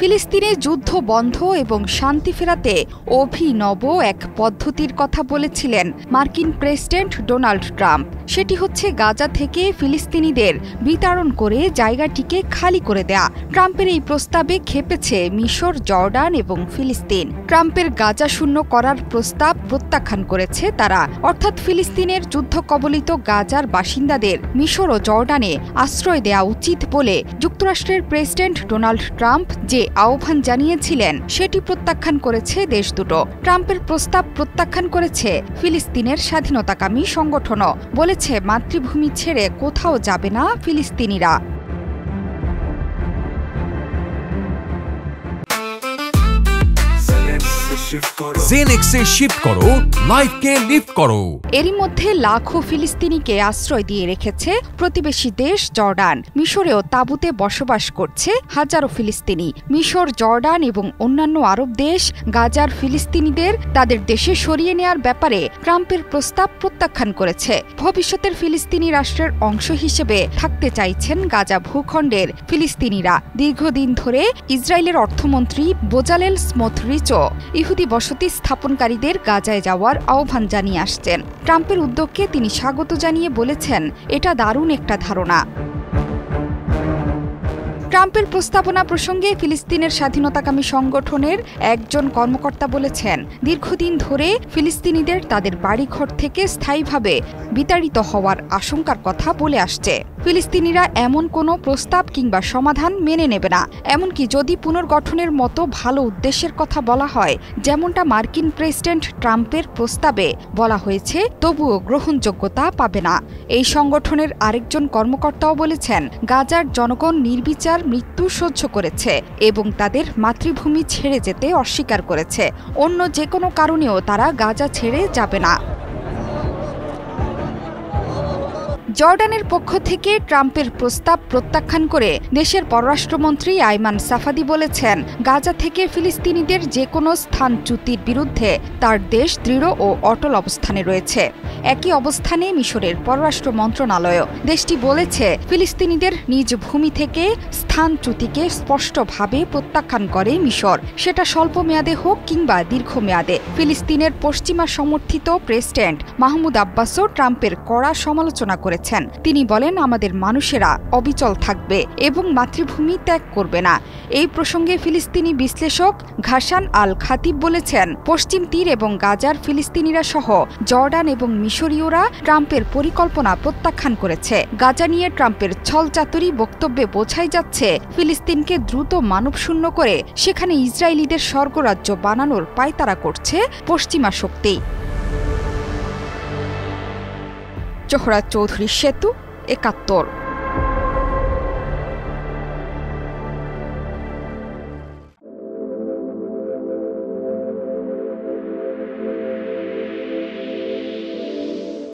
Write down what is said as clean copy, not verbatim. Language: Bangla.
ফিলিস্তিনে যুদ্ধ বন্ধ এবং শান্তি ফেরাতে অভিনব এক পদ্ধতির কথা বলেছিলেন মার্কিন প্রেসিডেন্ট ডোনাল্ড ট্রাম্প। সেটি হচ্ছে গাজা থেকে ফিলিস্তিনিদের বিতাড়ন করে জায়গাটিকে খালি করে দেয়া। ট্রাম্পের এই প্রস্তাবে ক্ষেপেছে মিশর, জর্ডান এবং ফিলিস্তিন। ট্রাম্পের গাজা শূন্য করার প্রস্তাব প্রত্যাখ্যান করেছে তারা, অর্থাৎ ফিলিস্তিনের যুদ্ধ কবলিত গাজার বাসিন্দাদের মিশর ও জর্ডানে আশ্রয় দেয়া উচিত বলে যুক্তরাষ্ট্রের প্রেসিডেন্ট ডোনাল্ড ট্রাম্প যে আহ্বান জানিয়েছিলেন সেটি প্রত্যাখ্যান করেছে দেশ দুটো। ট্রাম্পের প্রস্তাব প্রত্যাখ্যান করেছে ফিলিস্তিনের স্বাধীনতাকামী সংগঠনও, বলেছে মাতৃভূমি ছেড়ে কোথাও যাবে না ফিলিস্তিনিরা। জেনেক্সে শিফট করো, লাইফকে লিফট করো। এরই মধ্যে লাখো ফিলিস্তিনিকে আশ্রয় দিয়ে রেখেছে প্রতিবেশী দেশ জর্ডান। মিশরেও তাঁবুতে বসবাস করছে হাজারো ফিলিস্তিনি। মিশর, জর্ডান এবং অন্যান্য আরব দেশ গাজার ফিলিস্তিনিদের তাদের দেশে সরিয়ে নেয়ার ব্যাপারে ট্রাম্পের প্রস্তাব প্রত্যাখ্যান করেছে। ভবিষ্যতের ফিলিস্তিনি রাষ্ট্রের অংশ হিসেবে থাকতে চাইছেন গাজা ভূখণ্ডের ফিলিস্তিনিরা। দীর্ঘদিন ধরে ইসরায়েলের অর্থমন্ত্রী বেজালেল স্মোটরিচও ইহুদি বসতি স্থাপনকারীদের গাজায় যাওয়ার আহ্বান জানিয়ে আসছেন। ট্রাম্পের উদ্যোগকে তিনি স্বাগত জানিয়ে বলেছেন, এটা দারুণ একটা ধারণা। ট্রাম্পের প্রস্তাবনা প্রসঙ্গে ফিলিস্তিনের স্বাধীনতাকামী সংগঠনের একজন কর্মকর্তা বলেছেন, দীর্ঘদিন ধরে ফিলিস্তিনিদের তাদের বাড়িঘর থেকে স্থায়ীভাবে বিতাড়িত হওয়ার আশঙ্কার কথা বলে আসছে। ফিলিস্তিনিরা এমন কোনো প্রস্তাব কিংবা সমাধান মেনে নেবে না, এমনকি যদি পুনর্গঠনের মতো ভালো উদ্দেশ্যের কথা বলা হয়, যেমনটা মার্কিন প্রেসিডেন্ট ট্রাম্পের প্রস্তাবে বলা হয়েছে, তবুও গ্রহণযোগ্যতা পাবে না। এই সংগঠনের আরেকজন কর্মকর্তাও বলেছেন, গাজার জনগণ নির্বিচার মৃত্যু সহ্য করেছে এবং তাদের মাতৃভূমি ছেড়ে যেতে অস্বীকার করেছে। অন্য যে কোনো কারণেও তারা গাজা ছেড়ে যাবে না। জর্ডানের পক্ষ থেকে ট্রাম্পের প্রস্তাব প্রত্যাখ্যান করে দেশের পররাষ্ট্রমন্ত্রী আইমান সাফাদি বলেছেন, গাজা থেকে ফিলিস্তিনিদের যে কোনো স্থানচ্যুতির বিরুদ্ধে তার দেশ দৃঢ় ও অটল অবস্থানে রয়েছে। একই অবস্থানে মিশরের পররাষ্ট্র মন্ত্রণালয়ও। দেশটি বলেছে, ফিলিস্তিনিদের নিজ ভূমি থেকে স্থানচ্যুতিকে স্পষ্টভাবে প্রত্যাখ্যান করে মিশর, সেটা স্বল্প মেয়াদে হোক কিংবা দীর্ঘমেয়াদে। ফিলিস্তিনের পশ্চিমা সমর্থিত প্রেসিডেন্ট মাহমুদ আব্বাসও ট্রাম্পের কড়া সমালোচনা করেছেন। তিনি বলেন, আমাদের মানুষেরা অবিচল থাকবে এবং মাতৃভূমি ত্যাগ করবে না। এই প্রসঙ্গে ফিলিস্তিনি বিশ্লেষক ঘাসান আল খাতিব বলেছেন, পশ্চিম তীর এবং গাজার ফিলিস্তিনিরা সহ জর্ডান এবং মিশরীয়রা ট্রাম্পের পরিকল্পনা প্রত্যাখ্যান করেছে। গাজা নিয়ে ট্রাম্পের ছলচাতুরি বক্তব্যে বোঝাই যাচ্ছে, ফিলিস্তিনকে দ্রুত মানবশূন্য করে সেখানে ইসরায়েলিদের স্বর্গরাজ্য বানানোর পায়তারা করছে পশ্চিমা শক্তি। জোহরা চৌধুরী সেতু, ৭১।